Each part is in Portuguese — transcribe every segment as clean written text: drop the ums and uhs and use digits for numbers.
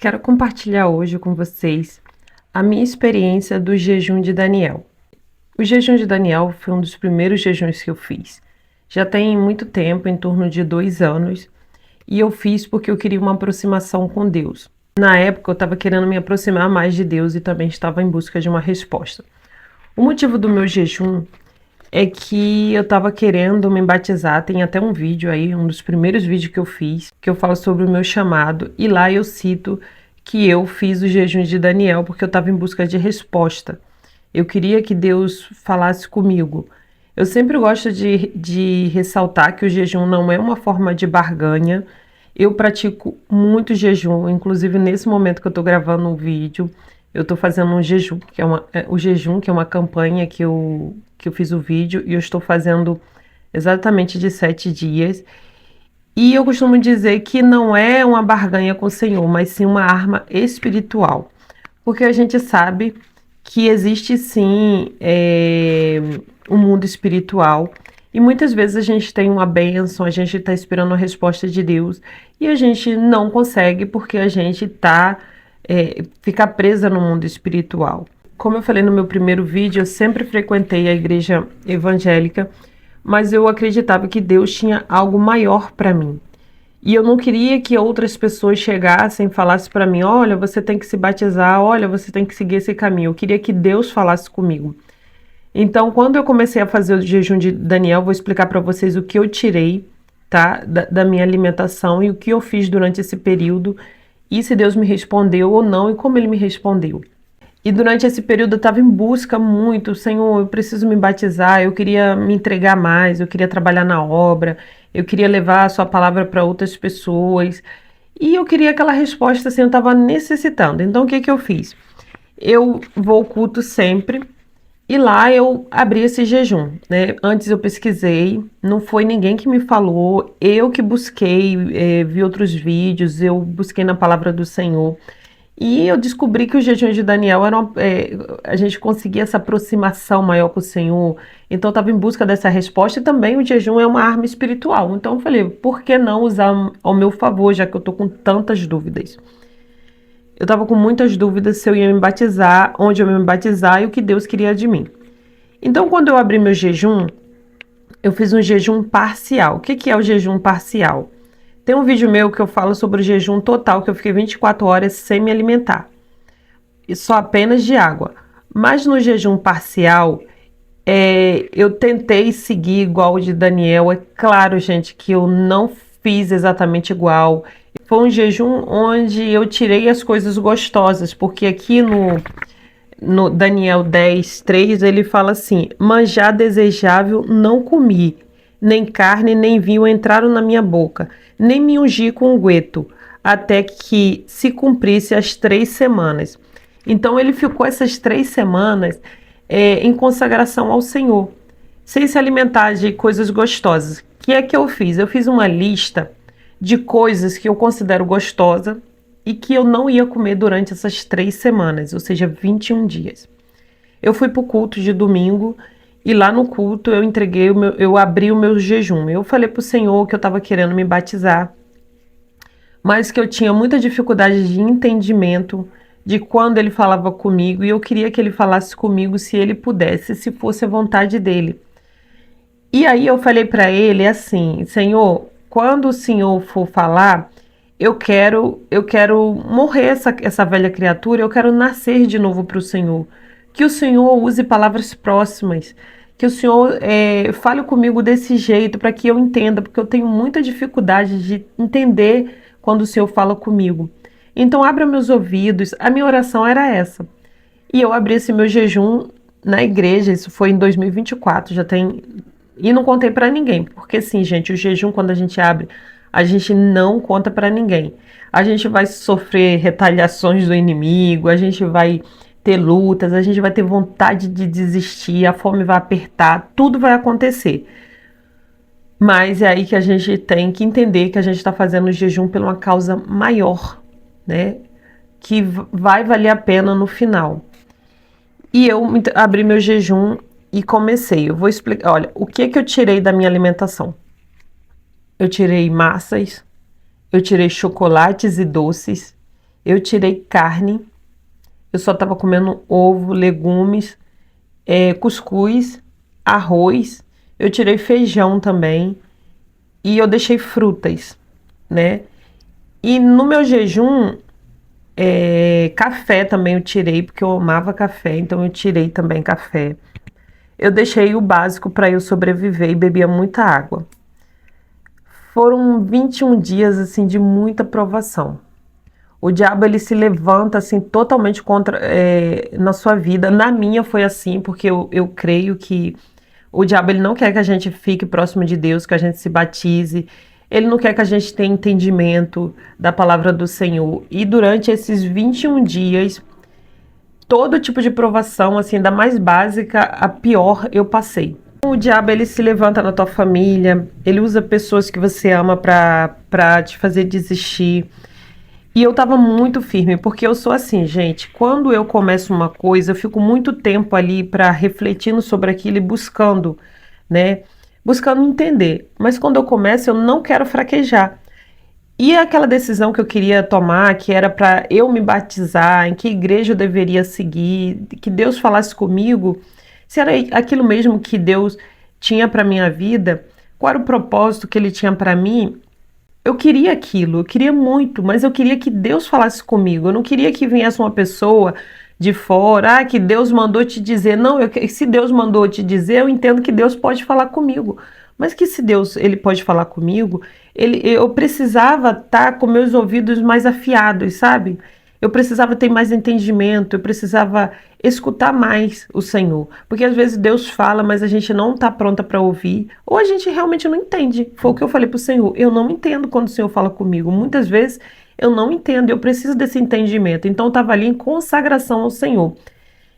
quero compartilhar hoje com vocês a minha experiência do jejum de Daniel. O jejum de Daniel foi um dos primeiros jejuns que eu fiz. Já tem muito tempo, em torno de 2 anos, e eu fiz porque eu queria uma aproximação com Deus. Na época eu estava querendo me aproximar mais de Deus e também estava em busca de uma resposta. O motivo do meu jejum é que eu estava querendo me batizar. Tem até um vídeo aí, um dos primeiros vídeos que eu fiz, que eu falo sobre o meu chamado, e lá eu cito que eu fiz o jejum de Daniel porque eu estava em busca de resposta. Eu queria que Deus falasse comigo. Eu sempre gosto de ressaltar que o jejum não é uma forma de barganha. Eu pratico muito jejum, inclusive nesse momento que eu estou gravando um vídeo, eu estou fazendo um jejum, o jejum, que é uma campanha que eu fiz o vídeo, e eu estou fazendo exatamente de 7 dias. E eu costumo dizer que não é uma barganha com o Senhor, mas sim uma arma espiritual. Porque a gente sabe que existe sim um mundo espiritual, e muitas vezes a gente tem uma bênção, a gente está esperando a resposta de Deus e a gente não consegue porque a gente fica presa no mundo espiritual. Como eu falei no meu primeiro vídeo, eu sempre frequentei a igreja evangélica, mas eu acreditava que Deus tinha algo maior para mim. E eu não queria que outras pessoas chegassem e falassem para mim: olha, você tem que se batizar, olha, você tem que seguir esse caminho. Eu queria que Deus falasse comigo. Então, quando eu comecei a fazer o jejum de Daniel, vou explicar para vocês o que eu tirei, tá, da minha alimentação e o que eu fiz durante esse período, e se Deus me respondeu ou não e como Ele me respondeu. E durante esse período eu estava em busca muito: Senhor, eu preciso me batizar, eu queria me entregar mais, eu queria trabalhar na obra, eu queria levar a sua palavra para outras pessoas. E eu queria aquela resposta, assim, eu estava necessitando. Então o que que eu fiz? Eu vou ao culto sempre e lá eu abri esse jejum, né? Antes eu pesquisei, não foi ninguém que me falou, eu que busquei, vi outros vídeos, eu busquei na palavra do Senhor. E eu descobri que o jejum de Daniel a gente conseguia essa aproximação maior com o Senhor. Então eu estava em busca dessa resposta, e também o jejum é uma arma espiritual. Então eu falei: por que não usar ao meu favor, já que eu estou com tantas dúvidas? Eu estava com muitas dúvidas se eu ia me batizar, onde eu ia me batizar e o que Deus queria de mim. Então, quando eu abri meu jejum, eu fiz um jejum parcial. O que que é o jejum parcial? Tem um vídeo meu que eu falo sobre o jejum total, que eu fiquei 24 horas sem me alimentar, e só apenas de água. Mas no jejum parcial, eu tentei seguir igual o de Daniel. É claro, gente, que eu não fiz exatamente igual. Foi um jejum onde eu tirei as coisas gostosas, porque aqui no Daniel 10:3 ele fala assim: manjar desejável não comi, nem carne nem vinho entraram na minha boca, nem me ungi com unguento, até que se cumprisse as 3 semanas. Então ele ficou essas 3 semanas em consagração ao Senhor, sem se alimentar de coisas gostosas. O que é que eu fiz? Eu fiz uma lista de coisas que eu considero gostosa e que eu não ia comer durante essas 3 semanas, ou seja, 21 dias. Eu fui para o culto de domingo e lá no culto eu abri o meu jejum. Eu falei para o Senhor que eu estava querendo me batizar, mas que eu tinha muita dificuldade de entendimento de quando Ele falava comigo, e eu queria que Ele falasse comigo se Ele pudesse, se fosse a vontade dEle. E aí eu falei para Ele assim: Senhor, quando o Senhor for falar, eu quero morrer essa velha criatura, eu quero nascer de novo para o Senhor. Que o Senhor use palavras próximas, que o Senhor fale comigo desse jeito para que eu entenda, porque eu tenho muita dificuldade de entender quando o Senhor fala comigo. Então abra meus ouvidos. A minha oração era essa. E eu abri esse meu jejum na igreja, isso foi em 2024, já tem. E não contei para ninguém, porque sim, gente, o jejum, quando a gente abre, a gente não conta para ninguém. A gente vai sofrer retaliações do inimigo, a gente vai ter lutas, a gente vai ter vontade de desistir, a fome vai apertar, tudo vai acontecer. Mas é aí que a gente tem que entender que a gente está fazendo o jejum por uma causa maior, né? Que vai valer a pena no final. E eu abri meu jejum e comecei. Eu vou explicar. Olha, o que que eu tirei da minha alimentação? Eu tirei massas, eu tirei chocolates e doces, Eu tirei carne, eu só estava comendo ovo, legumes, cuscuz, arroz, eu tirei feijão também e eu deixei frutas, né? E no meu jejum, café também eu tirei, porque eu amava café, então eu tirei também café. Eu deixei o básico para eu sobreviver e bebia muita água. Foram 21 dias assim de muita provação. O diabo ele se levanta assim totalmente contra na sua vida. Na minha foi assim, porque eu creio que o diabo ele não quer que a gente fique próximo de Deus, que a gente se batize. Ele não quer que a gente tenha entendimento da palavra do Senhor. E durante esses 21 dias, todo tipo de provação, assim, da mais básica a pior, eu passei. O diabo ele se levanta na tua família, ele usa pessoas que você ama para te fazer desistir. E eu tava muito firme, porque eu sou assim, gente, quando eu começo uma coisa, eu fico muito tempo ali para refletindo sobre aquilo e buscando, né? Buscando entender. Mas quando eu começo, eu não quero fraquejar. E aquela decisão que eu queria tomar, que era para eu me batizar, em que igreja eu deveria seguir, que Deus falasse comigo, se era aquilo mesmo que Deus tinha para minha vida, qual era o propósito que Ele tinha para mim, eu queria aquilo, eu queria muito, mas eu queria que Deus falasse comigo. Eu não queria que viesse uma pessoa de fora, que Deus mandou te dizer. Não, se Deus mandou te dizer, eu entendo que Deus pode falar comigo. Mas que se Deus ele pode falar comigo, eu precisava estar com meus ouvidos mais afiados, sabe? Eu precisava ter mais entendimento, eu precisava escutar mais o Senhor. Porque às vezes Deus fala, mas a gente não está pronta para ouvir, ou a gente realmente não entende. Foi o que eu falei para o Senhor. Eu não entendo quando o Senhor fala comigo. Muitas vezes eu não entendo, eu preciso desse entendimento. Então eu estava ali em consagração ao Senhor.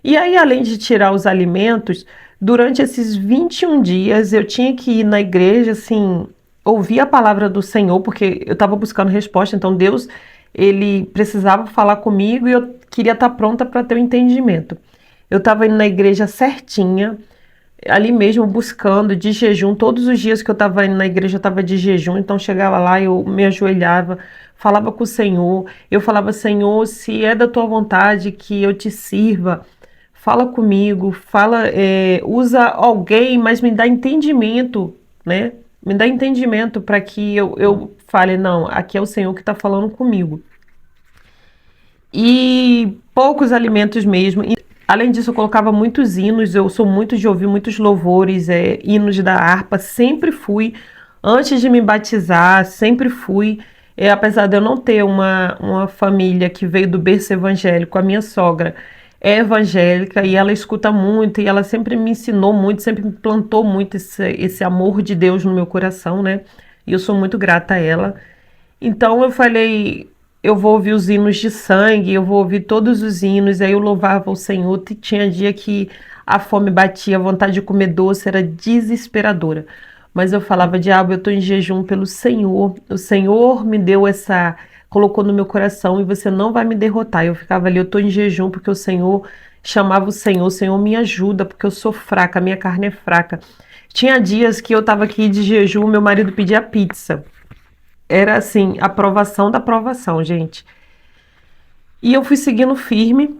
E aí, além de tirar os alimentos, durante esses 21 dias eu tinha que ir na igreja, assim, ouvir a palavra do Senhor, porque eu estava buscando resposta. Então Deus ele precisava falar comigo e eu queria estar pronta para ter o entendimento. Eu estava indo na igreja certinha, ali mesmo buscando, de jejum. Todos os dias que eu estava indo na igreja eu estava de jejum, então chegava lá, eu me ajoelhava, falava com o Senhor. Eu falava: Senhor, se é da tua vontade que eu te sirva, fala comigo, usa alguém, mas me dá entendimento, né? Me dá entendimento para que eu fale: não, aqui é o Senhor que está falando comigo. E poucos alimentos mesmo. E, além disso, eu colocava muitos hinos. Eu sou muito de ouvir muitos louvores, hinos da harpa. Sempre fui, antes de me batizar, sempre fui. Apesar de eu não ter uma família que veio do berço evangélico, a minha sogra é evangélica e ela escuta muito e ela sempre me ensinou muito, sempre me plantou muito esse amor de Deus no meu coração, né? E eu sou muito grata a ela. Então eu falei, eu vou ouvir os hinos de sangue, eu vou ouvir todos os hinos. Aí eu louvava o Senhor. Tinha dia que a fome batia, a vontade de comer doce era desesperadora. Mas eu falava: diabo, eu estou em jejum pelo Senhor. O Senhor me deu colocou no meu coração e você não vai me derrotar. Eu ficava ali: eu estou em jejum porque o Senhor, chamava o Senhor me ajuda porque eu sou fraca, a minha carne é fraca. Tinha dias que eu estava aqui de jejum, meu marido pedia pizza. Era assim, a provação da provação, gente. E eu fui seguindo firme.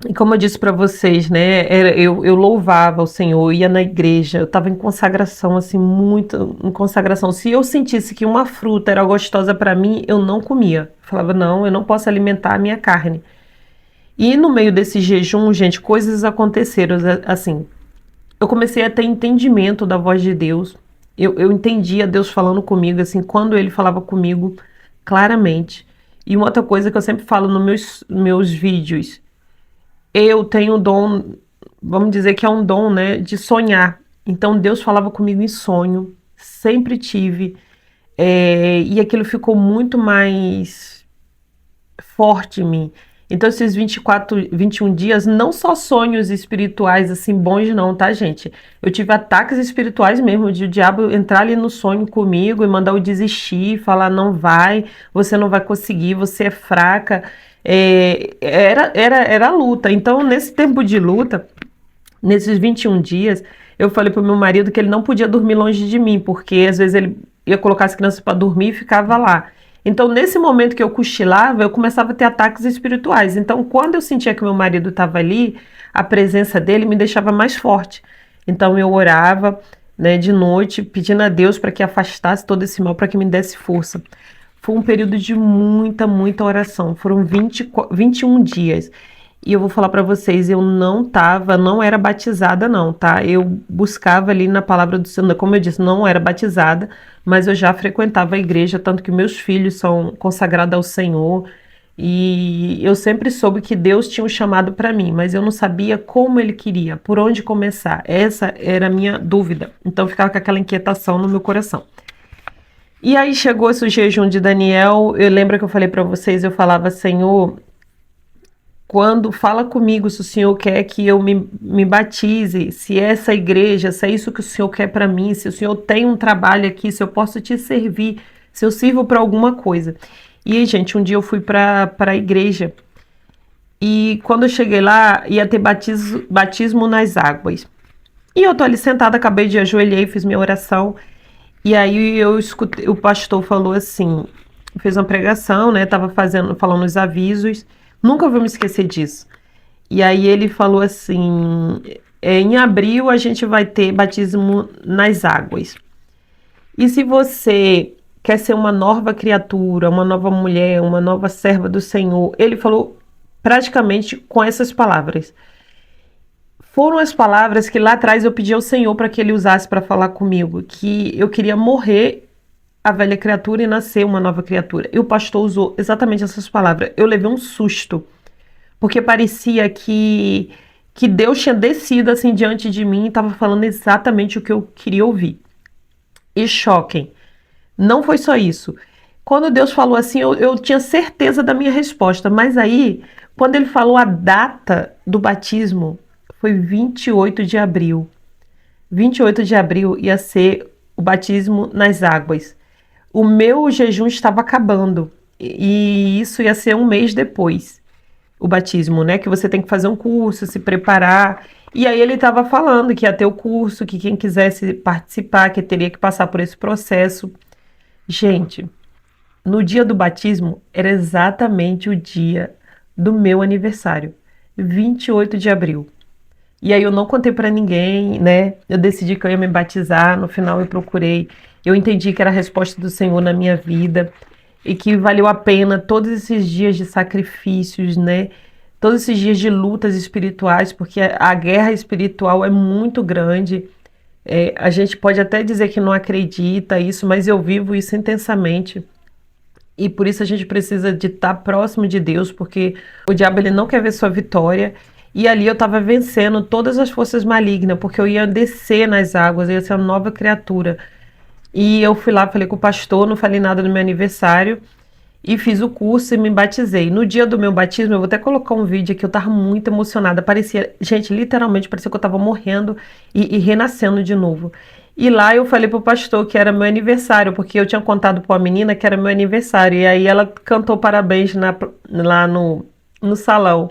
E como eu disse para vocês, né? Eu louvava o Senhor, ia na igreja, eu estava em consagração, assim, muito em consagração. Se eu sentisse que uma fruta era gostosa para mim, eu não comia. Eu falava: não, eu não posso alimentar a minha carne. E no meio desse jejum, gente, coisas aconteceram, assim. Eu comecei a ter entendimento da voz de Deus. Eu entendia Deus falando comigo, assim, quando Ele falava comigo claramente. E uma outra coisa que eu sempre falo nos meus vídeos, eu tenho o dom, vamos dizer que é um dom, né, de sonhar. Então Deus falava comigo em sonho, sempre tive, e aquilo ficou muito mais forte em mim. Então, esses 21 dias, não só sonhos espirituais assim bons, não, tá, gente? Eu tive ataques espirituais mesmo, de o diabo entrar ali no sonho comigo e mandar eu desistir, falar: não vai, você não vai conseguir, você é fraca. Era luta. Então, nesse tempo de luta, nesses 21 dias, eu falei pro meu marido que ele não podia dormir longe de mim, porque às vezes ele ia colocar as crianças para dormir e ficava lá. Então, nesse momento que eu cochilava, eu começava a ter ataques espirituais. Então, quando eu sentia que meu marido estava ali, a presença dele me deixava mais forte. Então, eu orava, né, de noite, pedindo a Deus para que afastasse todo esse mal, para que me desse força. Foi um período de muita, muita oração. Foram 21 dias. E eu vou falar para vocês, eu não era batizada não, tá? Eu buscava ali na palavra do Senhor, como eu disse, não era batizada, mas eu já frequentava a igreja, tanto que meus filhos são consagrados ao Senhor, e eu sempre soube que Deus tinha um chamado para mim, mas eu não sabia como Ele queria, por onde começar. Essa era a minha dúvida. Então ficava com aquela inquietação no meu coração. E aí chegou esse jejum de Daniel, eu lembro que eu falei para vocês, eu falava, Senhor, quando fala comigo se o Senhor quer que eu me batize, se é essa igreja, se é isso que o Senhor quer para mim, se o Senhor tem um trabalho aqui, se eu posso te servir, se eu sirvo para alguma coisa. E aí, gente, um dia eu fui para a igreja e quando eu cheguei lá ia ter batismo nas águas. E eu tô ali sentada, acabei de ajoelhar, fiz minha oração. E aí eu escutei, o pastor falou assim, fez uma pregação, né? Tava falando os avisos. Nunca vou me esquecer disso. E aí ele falou assim, em abril a gente vai ter batismo nas águas. E se você quer ser uma nova criatura, uma nova mulher, uma nova serva do Senhor, ele falou praticamente com essas palavras. Foram as palavras que lá atrás eu pedi ao Senhor para que Ele usasse para falar comigo, que eu queria morrer a velha criatura e nascer uma nova criatura. E o pastor usou exatamente essas palavras. Eu levei um susto, porque parecia que Deus tinha descido assim diante de mim e estava falando exatamente o que eu queria ouvir. E choquem, não foi só isso. Quando Deus falou assim, eu tinha certeza da minha resposta, mas aí, quando Ele falou a data do batismo, foi 28 de abril. 28 de abril ia ser o batismo nas águas. O meu jejum estava acabando e isso ia ser um mês depois, o batismo, né? Que você tem que fazer um curso, se preparar. E aí ele estava falando que ia ter o curso, que quem quisesse participar, que teria que passar por esse processo. Gente, no dia do batismo era exatamente o dia do meu aniversário, 28 de abril. E aí eu não contei pra ninguém, né? Eu decidi que eu ia me batizar, no final eu procurei, eu entendi que era a resposta do Senhor na minha vida e que valeu a pena todos esses dias de sacrifícios, né? Todos esses dias de lutas espirituais, porque a guerra espiritual é muito grande. A gente pode até dizer que não acredita isso, mas eu vivo isso intensamente. E por isso a gente precisa de estar próximo de Deus, porque o diabo ele não quer ver sua vitória. E ali eu estava vencendo todas as forças malignas, porque eu ia descer nas águas, eu ia ser uma nova criatura. E eu fui lá, falei com o pastor, não falei nada no meu aniversário e fiz o curso e me batizei. No dia do meu batismo, eu vou até colocar um vídeo aqui, eu estava muito emocionada. Parecia, gente, literalmente parecia que eu estava morrendo e renascendo de novo. E lá eu falei pro pastor que era meu aniversário, porque eu tinha contado para uma menina que era meu aniversário. E aí ela cantou parabéns lá no salão.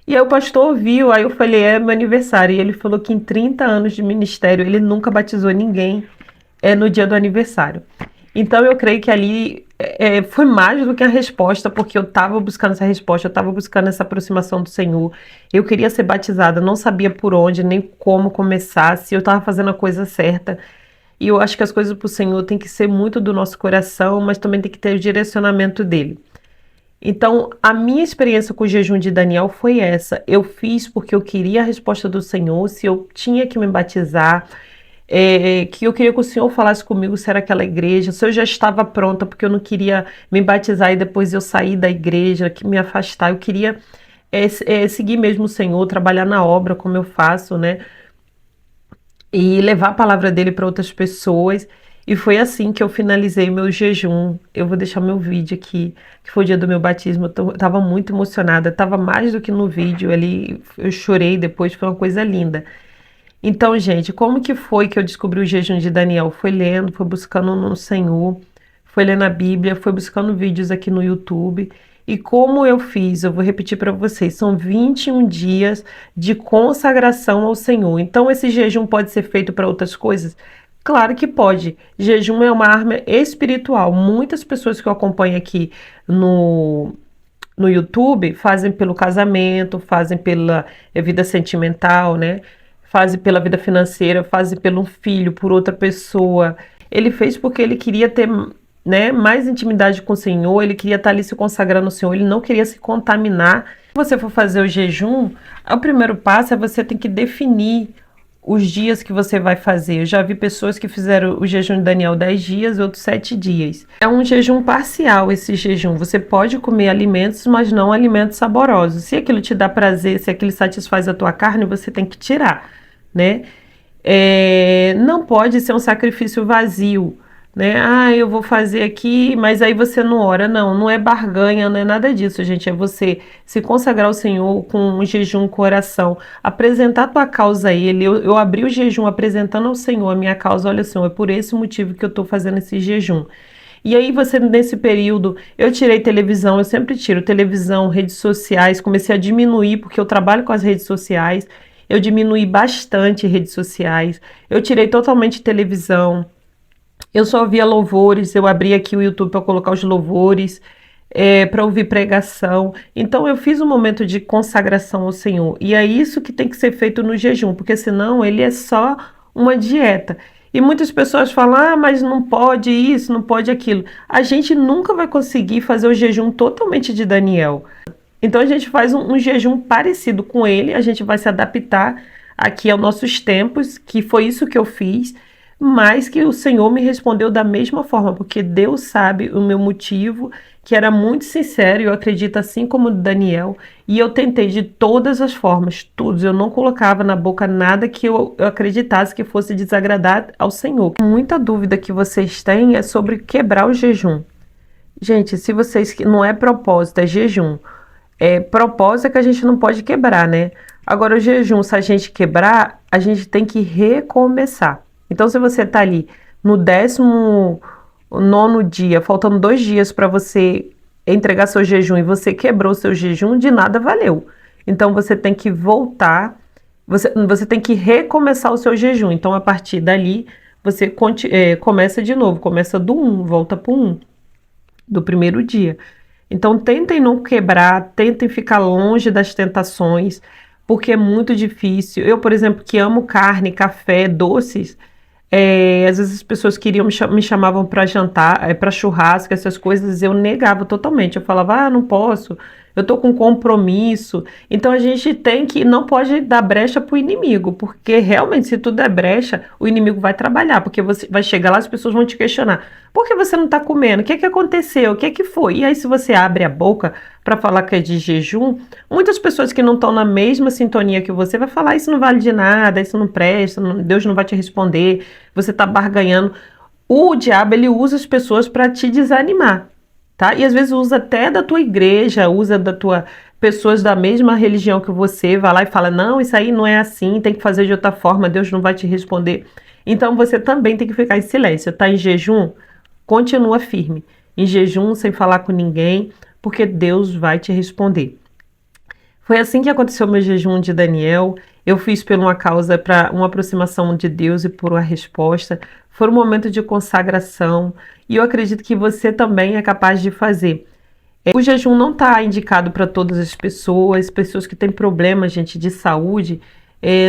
E aí o pastor ouviu, aí eu falei, é meu aniversário. E ele falou que em 30 anos de ministério ele nunca batizou ninguém no dia do aniversário. Então eu creio que ali foi mais do que a resposta, porque eu estava buscando essa resposta, eu estava buscando essa aproximação do Senhor. Eu queria ser batizada, não sabia por onde, nem como começar, se eu estava fazendo a coisa certa. E eu acho que as coisas para o Senhor tem que ser muito do nosso coração, mas também tem que ter o direcionamento dele. Então, a minha experiência com o jejum de Daniel foi essa. Eu fiz porque eu queria a resposta do Senhor, se eu tinha que me batizar, que eu queria que o Senhor falasse comigo se era aquela igreja, se eu já estava pronta, porque eu não queria me batizar e depois eu sair da igreja, que me afastar. Eu queria seguir mesmo o Senhor, trabalhar na obra como eu faço, né? E levar a palavra dele para outras pessoas. E foi assim que eu finalizei meu jejum. Eu vou deixar meu vídeo aqui, que foi o dia do meu batismo. Eu tava muito emocionada, tava mais do que no vídeo ali. Eu chorei depois, foi uma coisa linda. Então, gente, como que foi que eu descobri o jejum de Daniel? Foi lendo, foi buscando no Senhor, foi lendo a Bíblia, foi buscando vídeos aqui no YouTube. E como eu fiz, eu vou repetir para vocês, são 21 dias de consagração ao Senhor. Então, esse jejum pode ser feito para outras coisas? Claro que pode. Jejum é uma arma espiritual. Muitas pessoas que eu acompanho aqui no, no YouTube fazem pelo casamento, fazem pela vida sentimental, né? Fazem pela vida financeira, fazem pelo filho, por outra pessoa. Ele fez porque ele queria ter, né, mais intimidade com o Senhor, ele queria estar ali se consagrando ao Senhor, ele não queria se contaminar. Se você for fazer o jejum, o primeiro passo é você tem que definir os dias que você vai fazer. Eu já vi pessoas que fizeram o jejum de Daniel 10 dias, outros 7 dias. É um jejum parcial esse jejum. Você pode comer alimentos, mas não alimentos saborosos. Se aquilo te dá prazer, se aquilo satisfaz a tua carne, você tem que tirar, né? Não pode ser um sacrifício vazio, né? Ah, eu vou fazer aqui, mas aí você não ora. Não, não é barganha, não é nada disso, gente. É você se consagrar ao Senhor com um jejum, com oração, apresentar a tua causa a Ele. Eu abri o jejum apresentando ao Senhor a minha causa. Olha, Senhor, é por esse motivo que eu estou fazendo esse jejum. E aí você, nesse período, eu tirei televisão, eu sempre tiro televisão, redes sociais, comecei a diminuir, porque eu trabalho com as redes sociais, eu diminuí bastante redes sociais, eu tirei totalmente televisão, eu só via louvores, eu abri aqui o YouTube para colocar os louvores, para ouvir pregação. Então eu fiz um momento de consagração ao Senhor. E é isso que tem que ser feito no jejum, porque senão ele é só uma dieta. E muitas pessoas falam: ah, mas não pode isso, não pode aquilo. A gente nunca vai conseguir fazer o jejum totalmente de Daniel. Então a gente faz um jejum parecido com ele, a gente vai se adaptar aqui aos nossos tempos, que foi isso que eu fiz, mas que o Senhor me respondeu da mesma forma, porque Deus sabe o meu motivo, que era muito sincero, eu acredito assim como Daniel, e eu tentei de todas as formas, todos, eu não colocava na boca nada que eu acreditasse que fosse desagradar ao Senhor. Muita dúvida que vocês têm é sobre quebrar o jejum. Gente, se vocês, não é propósito, é jejum. Propósito é que a gente não pode quebrar, né? Agora, o jejum, se a gente quebrar, a gente tem que recomeçar. Então, se você tá ali no 19º dia, faltando 2 dias para você entregar seu jejum e você quebrou seu jejum, de nada valeu. Então, você tem que voltar, você tem que recomeçar o seu jejum. Então, a partir dali, você começa de novo, começa do 1, volta para o 1, do primeiro dia. Então, tentem não quebrar, tentem ficar longe das tentações, porque é muito difícil. Eu, por exemplo, que amo carne, café, doces, às vezes as pessoas queriam me chamavam para jantar, para churrasco, essas coisas, eu negava totalmente. Eu falava: ah, não posso, eu tô com compromisso. Então a gente não pode dar brecha para o inimigo, porque realmente, se tu der brecha, o inimigo vai trabalhar, porque você vai chegar lá, as pessoas vão te questionar: por que você não está comendo? O que é que aconteceu? O que é que foi? E aí, se você abre a boca para falar que é de jejum, muitas pessoas que não estão na mesma sintonia que você vai falar: isso não vale de nada, isso não presta, Deus não vai te responder, você está barganhando. O diabo, ele usa as pessoas para te desanimar, tá? E às vezes usa até da tua igreja, usa da tua pessoas da mesma religião que você, vai lá e fala: não, isso aí não é assim, tem que fazer de outra forma, Deus não vai te responder. Então você também tem que ficar em silêncio. Tá em jejum? Continua firme. Em jejum, sem falar com ninguém, porque Deus vai te responder. Foi assim que aconteceu o meu jejum de Daniel. Eu fiz por uma causa, para uma aproximação de Deus e por uma resposta. Foi um momento de consagração e eu acredito que você também é capaz de fazer. O jejum não está indicado para todas as pessoas, pessoas que têm problemas, gente, de saúde,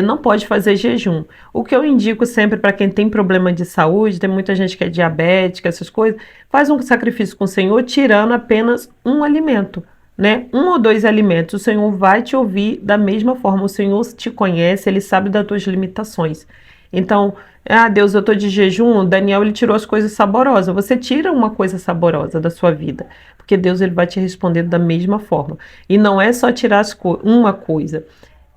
não pode fazer jejum. O que eu indico sempre para quem tem problema de saúde, tem muita gente que é diabética, essas coisas, faz um sacrifício com o Senhor, tirando apenas um alimento, né? 1 ou 2 alimentos. O Senhor vai te ouvir da mesma forma. O Senhor te conhece, Ele sabe das tuas limitações. Então, ah, Deus, eu estou de jejum. Daniel, ele tirou as coisas saborosas. Você tira uma coisa saborosa da sua vida, porque Deus, ele vai te responder da mesma forma. E não é só tirar uma coisa.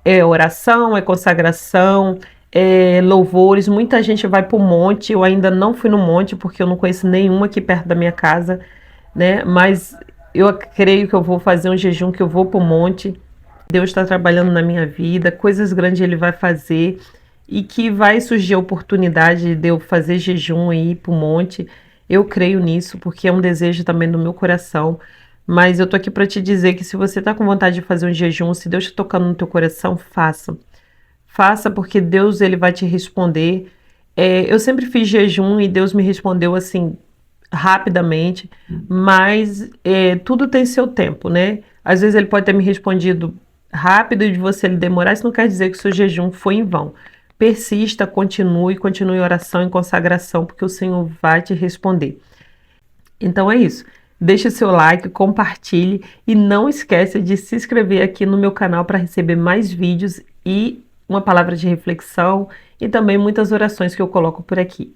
É oração, é consagração, é louvores. Muita gente vai para o monte. Eu ainda não fui no monte, porque eu não conheço nenhuma aqui perto da minha casa, né? Mas eu creio que eu vou fazer um jejum, que eu vou para o monte. Deus está trabalhando na minha vida, coisas grandes Ele vai fazer e que vai surgir a oportunidade de eu fazer jejum e ir para o monte. Eu creio nisso, porque é um desejo também do meu coração. Mas eu tô aqui para te dizer que se você está com vontade de fazer um jejum, se Deus está tocando no teu coração, faça. Faça, porque Deus, ele vai te responder. Eu sempre fiz jejum e Deus me respondeu assim rapidamente, mas tudo tem seu tempo, né? Às vezes ele pode ter me respondido rápido e de você ele demorar, isso não quer dizer que o seu jejum foi em vão. Persista, continue em oração, em consagração, porque o Senhor vai te responder. Então é isso. Deixe o seu like, compartilhe e não esqueça de se inscrever aqui no meu canal para receber mais vídeos e uma palavra de reflexão e também muitas orações que eu coloco por aqui.